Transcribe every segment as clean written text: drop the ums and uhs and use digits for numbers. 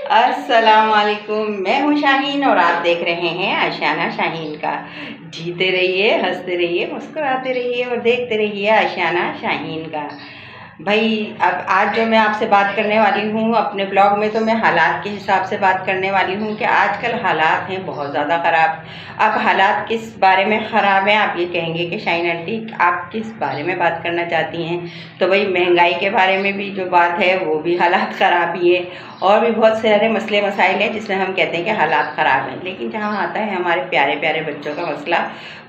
अस्सलाम वालेकुम। मैं हूँ शाहीन और आप देख रहे हैं आशियाना शाहीन का। जीते रहिए, हंसते रहिए, मुस्कुराते रहिए और देखते रहिए आशियाना शाहीन का। भाई अब आज जो मैं आपसे बात करने वाली हूँ अपने ब्लॉग में, तो मैं हालात के हिसाब से बात करने वाली हूँ कि आजकल हालात हैं बहुत ज़्यादा ख़राब। अब हालात किस बारे में ख़राब हैं आप ये कहेंगे कि शाहीन आंटी आप किस बारे में बात करना चाहती हैं? तो भाई महंगाई के बारे में भी जो बात है वो भी हालात ख़राब ही है, और भी बहुत सारे मसले मसाइल हैं जिसमें हम कहते हैं कि हालात ख़राब हैं। लेकिन जहाँ आता है हमारे प्यारे प्यारे बच्चों का मसला,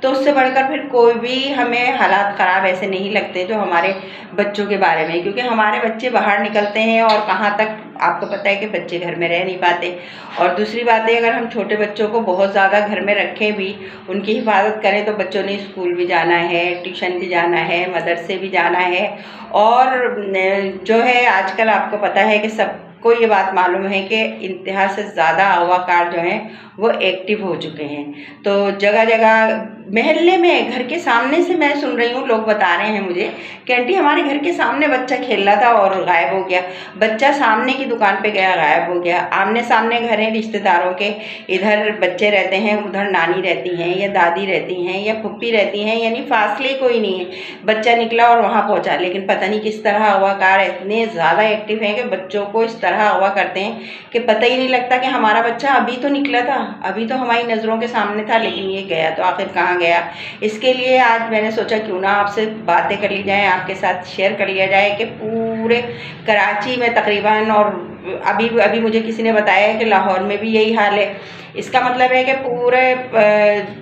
तो उससे बढ़कर फिर कोई भी हमें हालात ख़राब ऐसे नहीं लगते जो हमारे बच्चों के बारे में, क्योंकि हमारे बच्चे बाहर निकलते हैं और कहाँ तक आपको पता है कि बच्चे घर में रह नहीं पाते। और दूसरी बात है, अगर हम छोटे बच्चों को बहुत ज़्यादा घर में रखें भी, उनकी हिफाजत करें, तो बच्चों ने स्कूल भी जाना है, ट्यूशन भी जाना है, मदरसे भी जाना है। और जो है आजकल आपको पता है कि सबको ये बात मालूम है कि इंतहा से ज़्यादा अगवाकार जो हैं वो एक्टिव हो चुके हैं। तो जगह जगह मोहल्ले में घर के सामने से मैं सुन रही हूँ, लोग बता रहे हैं मुझे कि आंटी हमारे घर के सामने बच्चा खेल रहा था और गायब हो गया। बच्चा सामने की दुकान पे गया, गायब हो गया। आमने सामने घर हैं रिश्तेदारों के, इधर बच्चे रहते हैं, उधर नानी रहती हैं या दादी रहती हैं या फुप्पी रहती हैं, यानी फासले कोई नहीं है। बच्चा निकला और वहाँ पहुँचा, लेकिन पता नहीं किस तरह अगवाकार इतने ज़्यादा एक्टिव हैं कि बच्चों को इस तरह अगवा करते हैं कि पता ही नहीं लगता कि हमारा बच्चा अभी तो निकला था, अभी तो हमारी नज़रों के सामने था, लेकिन ये गया तो आखिर कहाँ गया। इसके लिए आज मैंने सोचा क्यों ना आपसे बातें कर ली जाए, आपके साथ शेयर कर लिया जाए कि पूरे कराची में तकरीबन, और अभी अभी मुझे किसी ने बताया है कि लाहौर में भी यही हाल है। इसका मतलब है कि पूरे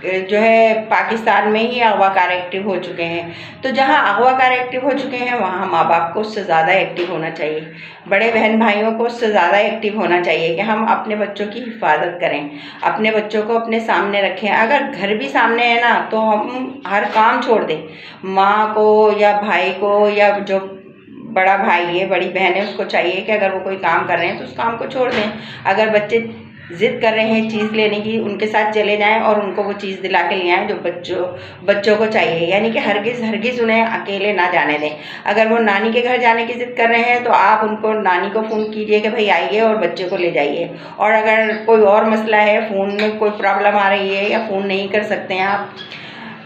जो है पाकिस्तान में ही अगवाकार एक्टिव हो चुके हैं। तो जहाँ अगवाकार एक्टिव हो चुके हैं वहाँ माँ बाप को उससे ज़्यादा एक्टिव होना चाहिए, बड़े बहन भाइयों को उससे ज़्यादा एक्टिव होना चाहिए कि हम अपने बच्चों की हिफाजत करें, अपने बच्चों को अपने सामने रखें। अगर घर भी सामने है ना, तो हम हर काम छोड़ दें, माँ को या भाई को या जो बड़ा भाई है, बड़ी बहन है, उसको चाहिए कि अगर वो कोई काम कर रहे हैं तो उस काम को छोड़ दें। अगर बच्चे ज़िद कर रहे हैं चीज़ लेने की, उनके साथ चले जाएं और उनको वो चीज़ दिला के ले आएँ जो बच्चों को चाहिए, यानी कि हरगिज़ उन्हें अकेले ना जाने दें। अगर वो नानी के घर जाने की ज़िद कर रहे हैं तो आप उनको नानी को फ़ोन कीजिए कि भाई आइए और बच्चे को ले जाइए। और अगर कोई और मसला है, फ़ोन में कोई प्रॉब्लम आ रही है या फ़ोन नहीं कर सकते हैं आप,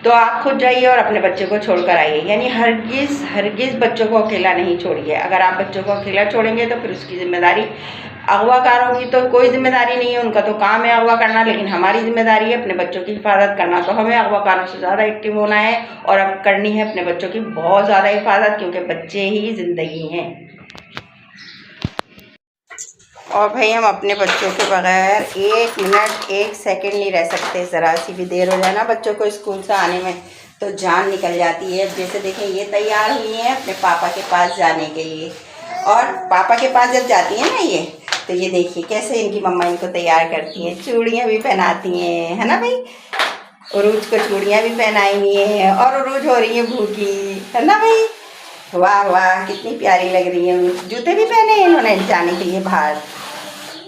तो आप खुद जाइए और अपने बच्चे को छोड़ कर आइए। यानी हरगिज़ बच्चों को अकेला नहीं छोड़िए। अगर आप बच्चों को अकेला छोड़ेंगे तो फिर उसकी जिम्मेदारी, अगवाकारों की तो कोई जिम्मेदारी नहीं है, उनका तो काम है अगवा करना, लेकिन हमारी जिम्मेदारी है अपने बच्चों की हिफाजत करना। तो हमें अगवाकारों से ज़्यादा एक्टिव होना है और अब करनी है अपने बच्चों की बहुत ज़्यादा हिफाजत, क्योंकि बच्चे ही ज़िंदगी हैं। और भाई हम अपने बच्चों के बगैर 1 मिनट 1 सेकंड नहीं रह सकते। ज़रा सी भी देर हो जाए ना बच्चों को स्कूल से आने में तो जान निकल जाती है। जैसे देखें ये तैयार हुई हैं अपने पापा के पास जाने के लिए, और पापा के पास जब जाती हैं ना ये, तो ये देखिए कैसे इनकी मम्मा इनको तैयार करती हैं, चूड़ियाँ भी पहनाती हैं, है ना भाई। उरूज को चूड़ियाँ भी पहनाई हुई हैं और उरूज हो रही है भूखी, है ना भाई। वाह वाह कितनी प्यारी लग रही है। जूते भी पहने हैं इन्होंने जाने के लिए बाहर।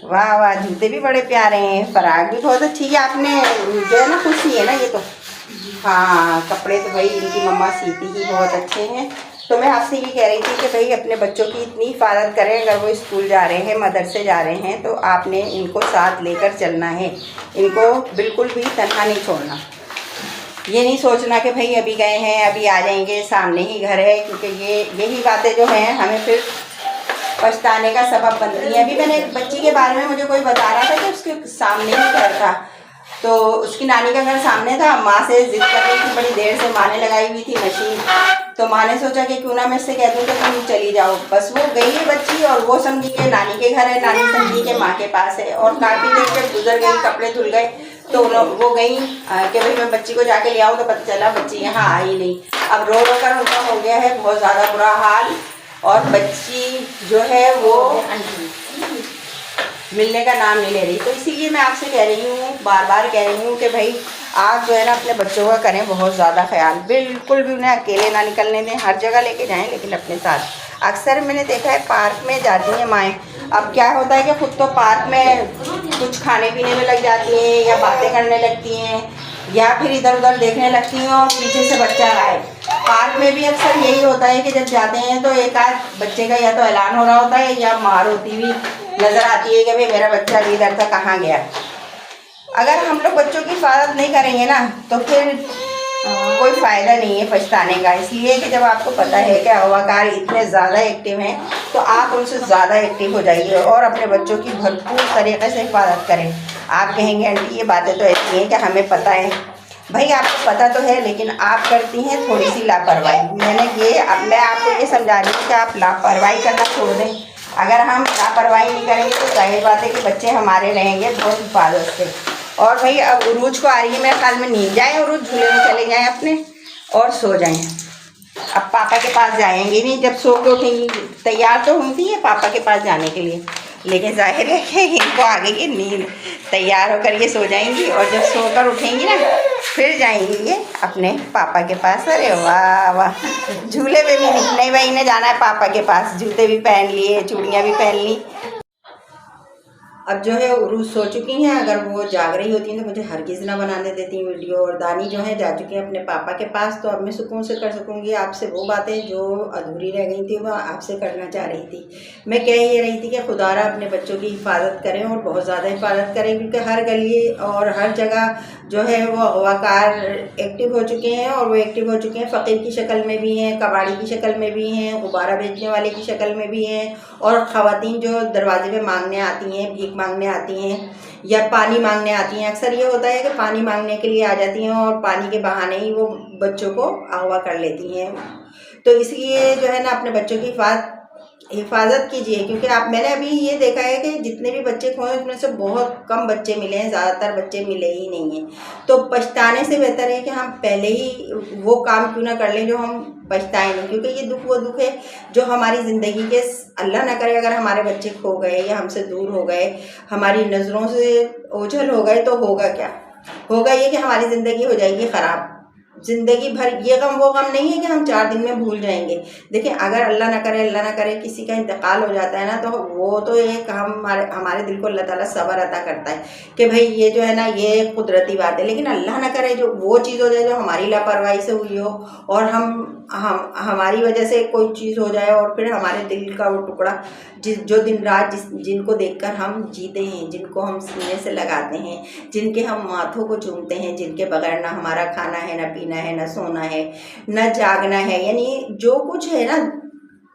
वाह वाह जूते भी बड़े प्यारे हैं, फराक भी बहुत अच्छी है आपने जो है ना खुद सी है ना ये तो। हाँ कपड़े तो भाई इनकी मम्मा सीती ही बहुत अच्छे हैं। तो मैं आपसे ये कह रही थी कि भाई अपने बच्चों की इतनी हिफाजत करें, अगर वो स्कूल जा रहे हैं, मदरसे जा रहे हैं, तो आपने इनको साथ लेकर चलना है। इनको बिल्कुल भी तन्हा नहीं छोड़ना। ये नहीं सोचना कि भाई अभी गए हैं अभी आ जाएंगे, सामने ही घर है, क्योंकि यही बातें जो हैं हमें फिर पछताने का सबब बनती है। अभी मैंने एक बच्ची के बारे में, मुझे कोई बता रहा था कि उसके सामने ही घर था, तो उसकी नानी का घर सामने था। माँ से जिद कर रही थी बड़ी देर से, माँ ने लगाई हुई थी मशीन, तो माँ ने सोचा कि क्यों ना मैं इससे कह दूँ कि तुम चली जाओ। बस वो गई है बच्ची और वो समझी कि नानी के घर है, नानी समझी कि माँ के पास है, और काफ़ी देर जब गुजर गई, कपड़े धुल गए, तो वो गई कि भाई मैं बच्ची को जाके ले आऊँ, तो पता चला बच्ची यहाँ आई नहीं। अब रो रो कर उनका हो गया है बहुत ज़्यादा बुरा हाल, और बच्ची जो है वो मिलने का नाम नहीं ले रही। तो इसीलिए मैं आपसे कह रही हूँ, बार बार कह रही हूँ कि भाई आप जो है ना अपने बच्चों का करें बहुत ज़्यादा ख्याल, बिल्कुल भी उन्हें अकेले ना निकलने दें, हर जगह लेके जाएं, लेकिन अपने साथ। अक्सर मैंने देखा है पार्क में जाती हैं माएँ, अब क्या होता है कि खुद तो पार्क में कुछ खाने पीने में लग जाती हैं या बातें करने लगती हैं या फिर इधर उधर देखने लगती हैं और पीछे से बच्चा आए। पार्क में भी अक्सर यही होता है कि जब जाते हैं तो एक आध बच्चे का या तो ऐलान हो रहा होता है या मार होती हुई नज़र आती है कि भाई मेरा बच्चा इधर था, कहाँ गया। अगर हम लोग बच्चों की हिफाजत नहीं करेंगे ना तो फिर कोई फ़ायदा नहीं है पछताने का। इसलिए कि जब आपको पता है कि अगवाकार इतने ज़्यादा एक्टिव हैं तो आप उनसे ज़्यादा एक्टिव हो जाइए और अपने बच्चों की भरपूर तरीक़े से हिफाजत करें। आप कहेंगे आंटी ये बातें तो ऐसी हैं कि हमें पता है। भाई आपको पता तो है, लेकिन आप करती हैं थोड़ी सी लापरवाही। मैं आपको ये समझा रही हूँ कि आप लापरवाही करना छोड़ दें। अगर हम लापरवाही नहीं करेंगे तो जाहिर बात है कि बच्चे हमारे रहेंगे बहुत हिफाजत से। और भाई अब उरूज को आ रही है, मेरे ख्याल में नींद जाए, उरूज झूले में चले जाएं अपने और सो जाएं। अब पापा के पास जाएंगे नहीं, जब सो के उठेंगी। तैयार तो हुई थी ये पापा के पास जाने के लिए, लेकिन जाहिर है कि इनको आ गई है नींद। तैयार होकर ये सो जाएंगी और जब सोकर उठेंगी ना फिर जाएंगी ये अपने पापा के पास। अरे वाह वाह, झूले पे भी नहीं भाई, इन्हें जाना है पापा के पास। जूते भी पहन लिए, चूड़ियाँ भी पहन ली। अब जो है उरूज सो चुकी हैं। अगर वो जाग रही होती हैं तो मुझे हरगिज़ ना बनाने देती वीडियो। और दानी जो है जा चुकी हैं अपने पापा के पास, तो अब मैं सुकून से कर सकूँगी आपसे वो बातें जो अधूरी रह गई थी, वो आपसे करना चाह रही थी। मैं कह ये रही थी कि खुदारा अपने बच्चों की हिफाजत करें और बहुत ज़्यादा हिफाजत करें, क्योंकि हर गली और हर जगह जो है वो अगवाकार एक्टिव हो चुके हैं। और वो एक्टिव हो चुके हैं फ़कीर की शक्ल में भी हैं, कबाड़ी की शक्ल में भी हैं, गुब्बारा बेचने वाले की शक्ल में भी हैं, और ख़वातीन जो दरवाजे पे मांगने आती हैं, भीख मांगने आती हैं या पानी मांगने आती हैं। अक्सर ये होता है कि पानी मांगने के लिए आ जाती हैं और पानी के बहाने ही वो बच्चों को अगवा कर लेती हैं। तो इसलिए जो है ना अपने बच्चों की हिफाजत कीजिए, क्योंकि मैंने अभी ये देखा है कि जितने भी बच्चे खोए उसमें से बहुत कम बच्चे मिले हैं, ज़्यादातर बच्चे मिले ही नहीं हैं। तो पछताने से बेहतर है कि हम पहले ही वो काम क्यों ना कर लें जो हम पछताएं नहीं, क्योंकि ये दुख वो दुख है जो हमारी ज़िंदगी के, अल्लाह ना करे अगर हमारे बच्चे खो गए या हमसे दूर हो गए, हमारी नज़रों से ओझल हो गए, तो होगा क्या? होगा ये कि हमारी ज़िंदगी हो जाएगी ख़राब। ज़िंदगी भर ये गम वो गम नहीं है कि हम 4 दिन में भूल जाएंगे। देखिए अगर अल्लाह ना करे किसी का इंतकाल हो जाता है ना, तो वो तो एक हमारे दिल को अल्लाह ताला सब्र अता करता है कि भाई ये जो है ना ये कुदरती बात है। लेकिन अल्लाह ना करे जो वो चीज़ हो जाए जो हमारी लापरवाही से हुई हो और हमारी वजह से कोई चीज़ हो जाए और फिर हमारे दिल का वो टुकड़ा जो दिन रात जिनको देखकर हम जीते हैं, जिनको हम सीने से लगाते हैं, जिनके हम माथों को चूमते हैं, जिनके बगैर ना हमारा खाना है, ना पीना है, ना सोना है, ना जागना है, यानी जो कुछ है ना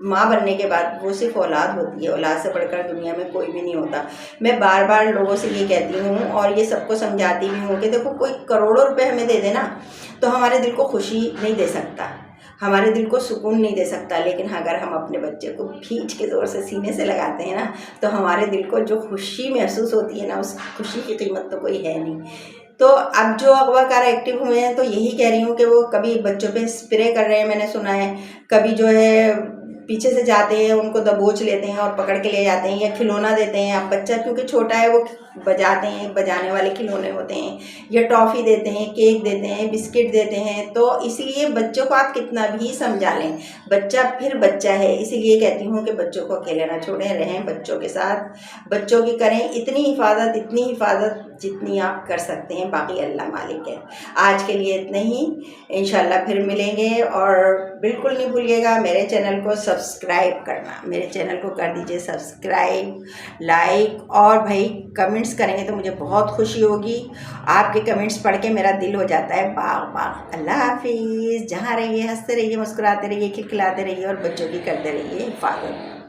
माँ बनने के बाद वो सिर्फ औलाद होती है। औलाद से बढ़कर दुनिया में कोई भी नहीं होता। मैं बार बार लोगों से ये कहती हूँ और ये सबको समझाती भी हूँ कि देखो कोई करोड़ों रुपए हमें दे देना तो हमारे दिल को खुशी नहीं दे सकता, हमारे दिल को सुकून नहीं दे सकता। लेकिन अगर हम अपने बच्चे को खींच के ज़ोर से सीने से लगाते हैं ना, तो हमारे दिल को जो खुशी महसूस होती है ना, उस खुशी की कीमत तो कोई है नहीं। तो अब जो अगवाकार एक्टिव हुए हैं तो यही कह रही हूँ कि वो कभी बच्चों पे स्प्रे कर रहे हैं, मैंने सुना है, कभी जो है पीछे से जाते हैं उनको दबोच लेते हैं और पकड़ के ले जाते हैं, या खिलौना देते हैं। अब बच्चा क्योंकि छोटा है वो बजाते हैं, बजाने वाले खिलौने होते हैं, या टॉफ़ी देते हैं, केक देते हैं, बिस्किट देते हैं। तो इसीलिए बच्चों को आप कितना भी समझा लें, बच्चा फिर बच्चा है। इसीलिए कहती हूँ कि बच्चों को अकेले ना छोड़ें, रहें बच्चों के साथ, बच्चों की करें इतनी हिफाजत जितनी आप कर सकते हैं। बाकी अल्लाह मालिक है। आज के लिए इतना ही, इंशाल्लाह फिर मिलेंगे। और बिल्कुल नहीं भूलिएगा मेरे चैनल को सब्सक्राइब करना, मेरे चैनल को कर दीजिए सब्सक्राइब, लाइक, और भाई कमेंट्स करेंगे तो मुझे बहुत खुशी होगी। आपके कमेंट्स पढ़ के मेरा दिल हो जाता है बाग बाग। अल्लाह हाफिज़। जहाँ रहिए हंसते रहिए, मुस्कुराते रहिए, खिलखिलाते रहिए और बच्चों की करते रहिए हिफाजत।